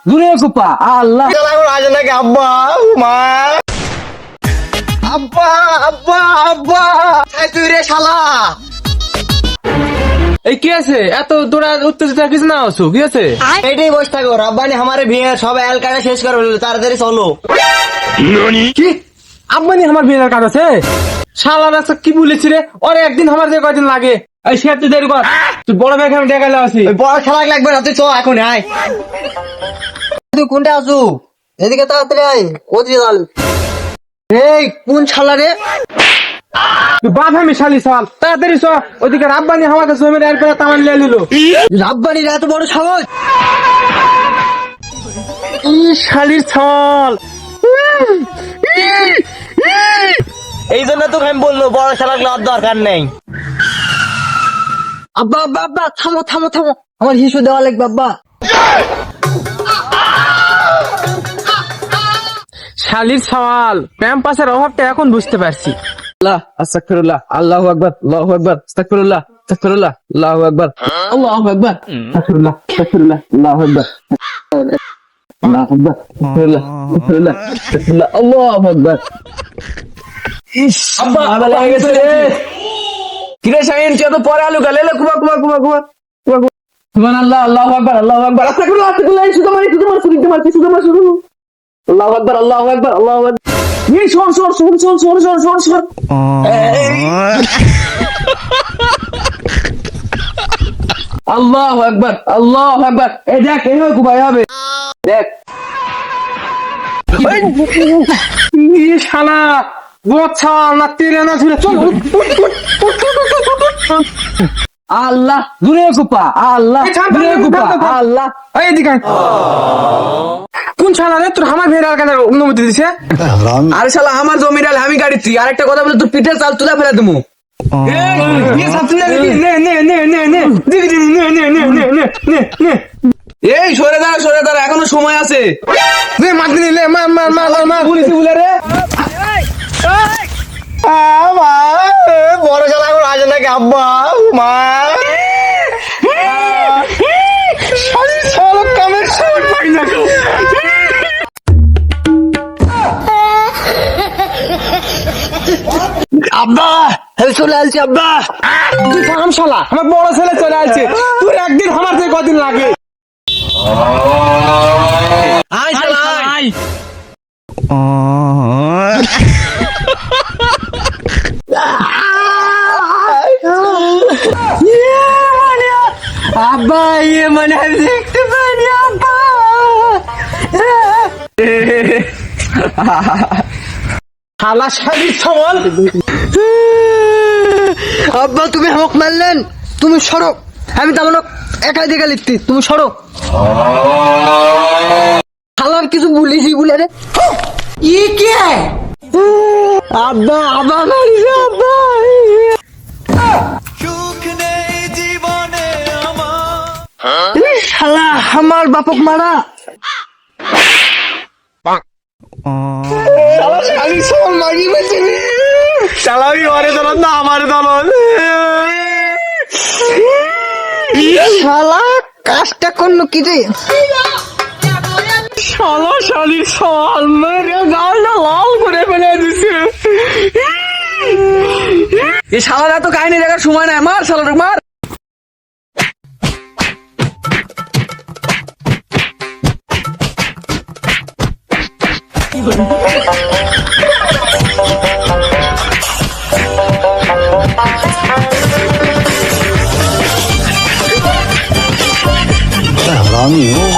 দূরে কুপা আল্লাহ আজ নাকি আব্বা মা আব্বা আব্বা আব্বা তুই রে শালা এই কি আছে এত তোরা উত্তেজিত থাকিস না আছো কি আছে এইটাই বসে থাকো রাব্বানি আমারে বিয়ে সব এলকাটা শেষ করে ফেললো তাড়াতাড়ি চলো কি আব্বানি আমার বিয়ের কাজ আছে শালা রাস্তা কি বলেছি রে ওরে একদিন আমার যে কয়দিন লাগে এই সে তুই দেরি কর তুই বড় ভাই আমি ডেকে আছি ওই বড় খেলা লাগবে না তুই চ এখন আয় তুই কোনটা আছো এদিকে তাড়াতাড়ি আয় ওদিকে চল এই কোন শালা রে তুই বাপ আমি শালি সাল তাড়াতাড়ি চ ওদিকে রাব্বানি আমাকে জমির এর করে তামান লিয়ে নিল রাব্বানির এত বড় সাহস ই শালির ছাল এই জন্য তোকে আমি বললো বড় খেলা আর দরকার নেই আব্বা আব্বা আব্বা থামো থামো থামো আমার হিসু দেওয়া লাগবে আব্বা শালির ছাল প্যাম্পাসের অভাবটা এখন বুঝতে পারছি আল্লাহ আস্তাগফিরুল্লাহ আল্লাহু আকবার আল্লাহু আকবার আস্তাগফিরুল্লাহ আস্তাগফিরুল্লাহ আল্লাহু আকবার আল্লাহু আকবার আস্তাগফিরুল্লাহ আস্তাগফিরুল্লাহ আল্লাহু আকবার আল্লাহু আকবার আস্তাগফিরুল্লাহ আস্তাগফিরুল্লাহ আস্তাগফিরুল্লাহ আল্লাহু আকবার আব্বা আবার লেগে গেছে রে কিরে শাহিন তুই তো পরে আলু গালে কুবা কুবা কুবা কুবা কুবা সুবহানাল্লাহ আল্লাহু আকবার আল্লাহু আকবার আস্তাগফিরুল্লাহ আস্তাগফিরুল্লাহ শুধু মার আল্লাহু আকবার আল্লাহু আকবার আল্লাহু আকবার এই শোন আল্লাহু আকবার আল্লাহু আকবার এই দেখ এই কুবা হবে দেখ এই শালা বচ্চা না তেরে না ছিল চল আল্লাহ দূরে কুপা আল্লাহ দূরে কুপা আল্লাহ এইদিকে কোন শালা রে তোর আমার ভেড়ার কাছে অনুমতি দিছে আরে শালা আমার জমির আল আমি গাড়ি তুই আরেকটা কথা বলে তোর পিঠে চাল তুলে ফেলে দেবো এই সরে দাঁড়া এখনো সময় আছে বড় শালা এখন আজ নাকি আব্বা মা আব্বা চলে আসছি আব্বা তুই থাম শালা আমার বড় ছেলে চলে আসছে তুই একদিন আমার থেকে কদিন লাগে আয় শালা আয় আব্বা ইয়ে মানে আমি দেখতে পারি আব্বা শালা শালির ছাল আব্বা তুমি আমাকে মারলেন তুমি সরো আমি তেমন একাই দেখে লিখতি তুমি সরো শালার কিছু বলিস বলে রে ই কে আব্বা আব্বা মারিস আব্বা শালা আমার বাপক মারা শালাবি ওরে দলত না আমার দলত শালা কাজটা করলো কি রে শালা শালির ছাল মেরে গালটা লাল করে ফেলে দিছে এই শালার এত কাহিনী দেখার সময় নাই মার শালার মার हरामी हो